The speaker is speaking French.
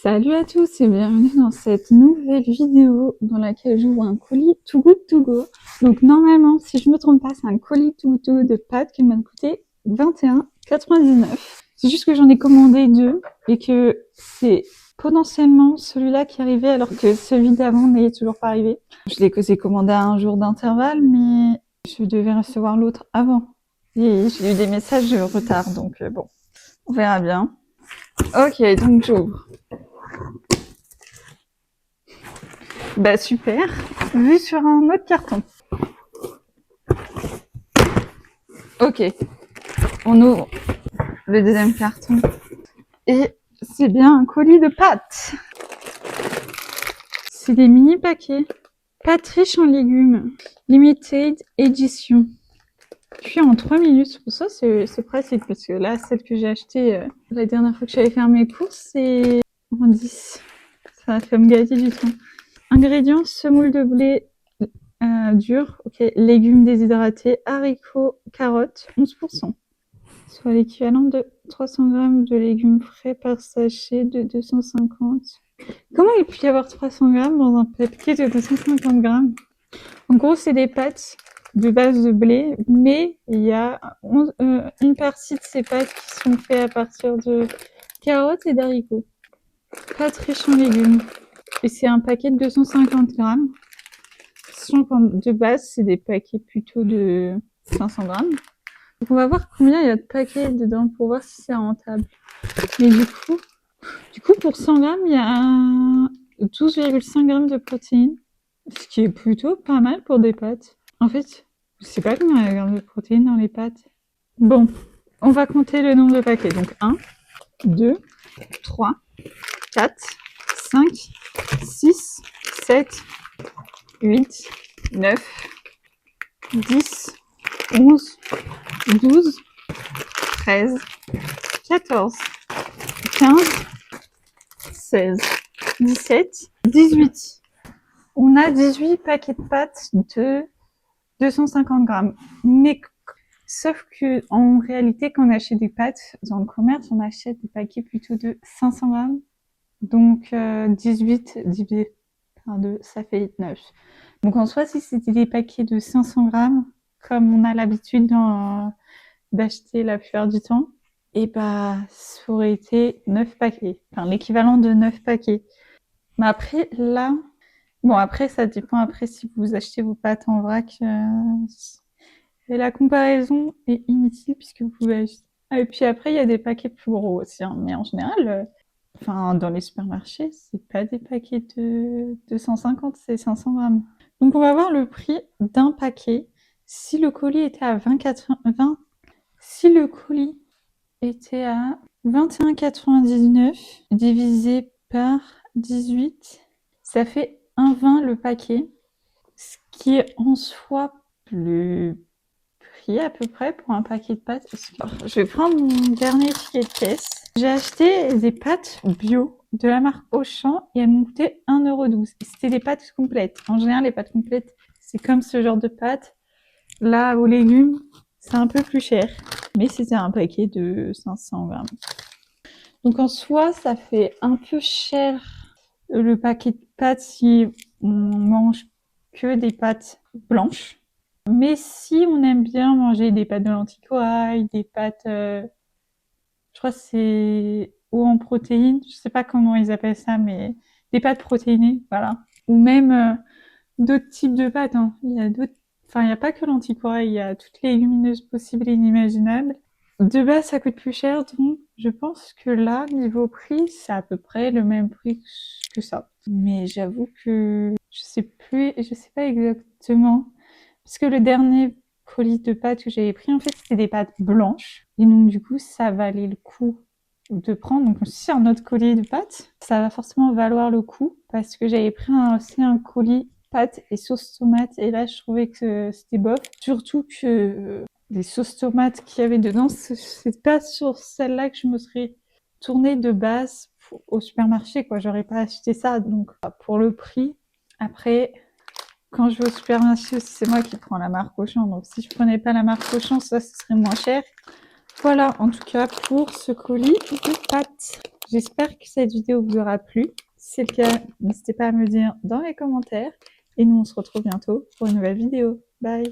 Salut à tous et bienvenue dans cette nouvelle vidéo dans laquelle j'ouvre un colis Too Good To Go. Donc normalement, si je me trompe pas, c'est un colis Too Good To Go de pâtes qui m'a coûté 21,99 €. C'est juste que j'en ai commandé deux et que c'est potentiellement celui-là qui est arrivé alors que celui d'avant n'est toujours pas arrivé. Je l'ai commandé à un jour d'intervalle, mais je devais recevoir l'autre avant. Et j'ai eu des messages de retard, donc bon, on verra bien. Ok, donc j'ouvre. Bah super, vu sur un autre carton. Ok, on ouvre le deuxième carton. Et c'est bien un colis de pâtes. C'est des mini paquets. Pâtes riches en légumes. Limited édition. Cuit en 3 minutes. Pour ça, c'est pratique parce que là, celle que j'ai achetée la dernière fois que j'avais fait mes courses, c'est en 10. Ça fait me gâter du temps. Ingrédients, semoule de blé dur, ok, légumes déshydratés, haricots, carottes, 11%. Soit l'équivalent de 300 g de légumes frais par sachet de 250. Comment il peut y avoir 300 g dans un paquet de 250 g? En gros, c'est des pâtes de base de blé, mais il y a une partie de ces pâtes qui sont faites à partir de carottes et d'haricots. Pâtes riches en légumes. Et c'est un paquet de 250 g. De base, c'est des paquets plutôt de 500 g. Donc on va voir combien il y a de paquets dedans pour voir si c'est rentable. Mais du coup pour 100 g, il y a 12,5 g de protéines, ce qui est plutôt pas mal pour des pâtes. En fait, je sais pas combien il y a de grammes de protéines dans les pâtes. Bon, on va compter le nombre de paquets. Donc 1, 2, 3, 4, 5, 6, 7, 8, 9, 10, 11, 12, 13, 14, 15, 16, 17, 18. On a 18 paquets de pâtes de 250 g. Mais sauf que en réalité, quand on achète des pâtes dans le commerce, on achète des paquets plutôt de 500 g. Donc 18 divisé par 2, ça fait 9. Donc en soi, si c'était des paquets de 500 g, comme on a l'habitude d'acheter la plupart du temps, et bah ça aurait été 9 paquets, enfin l'équivalent de 9 paquets. Mais après là, bon après ça dépend après si vous achetez vos pâtes en vrac, et la comparaison est inutile puisque vous pouvez acheter. Ah, et puis après il y a des paquets plus gros aussi, hein. Mais en général, enfin dans les supermarchés, c'est pas des paquets de 250, c'est 500 g. Donc on va voir le prix d'un paquet. Si le colis était à 20, si le colis était à 21,99 divisé par 18, ça fait 1,20 le paquet, ce qui est en soi plus prix à peu près pour un paquet de pâtes. Je vais prendre mon dernier ticket de caisse. J'ai acheté des pâtes bio de la marque Auchan et elles m'ont coûté 1,12 €. C'était des pâtes complètes. En général, les pâtes complètes, c'est comme ce genre de pâtes. Là, aux légumes, c'est un peu plus cher. Mais c'était un paquet de 500 g. Donc en soi, ça fait un peu cher le paquet de pâtes si on mange que des pâtes blanches. Mais si on aime bien manger des pâtes de lentilles corail, des pâtes, je crois que c'est haut en protéines, je sais pas comment ils appellent ça, mais des pâtes protéinées, voilà. Ou même d'autres types de pâtes, hein. Il y a d'autres, enfin il n'y a pas que lentilles corail, il y a toutes les légumineuses possibles et inimaginables. De base, ça coûte plus cher, donc je pense que là, niveau prix, c'est à peu près le même prix que ça. Mais j'avoue que je sais pas exactement. Parce que le dernier colis de pâtes que j'avais pris, en fait, c'était des pâtes blanches. Et donc, du coup, ça valait le coup de prendre. Donc, si un autre colis de pâtes, ça va forcément valoir le coup. Parce que j'avais pris aussi un colis pâtes et sauce tomate. Et là, je trouvais que c'était bof. Surtout que les sauces tomates qu'il y avait dedans, c'est pas sur celle-là que je me serais tournée de base au supermarché, quoi. J'aurais pas acheté ça. Donc, pour le prix, après, quand je vais au supermarché aussi, c'est moi qui prends la marque Auchan. Donc, si je prenais pas la marque Auchan, ça, ce serait moins cher. Voilà, en tout cas, pour ce colis de pâtes. J'espère que cette vidéo vous aura plu. Si c'est le cas, n'hésitez pas à me le dire dans les commentaires. Et nous, on se retrouve bientôt pour une nouvelle vidéo. Bye!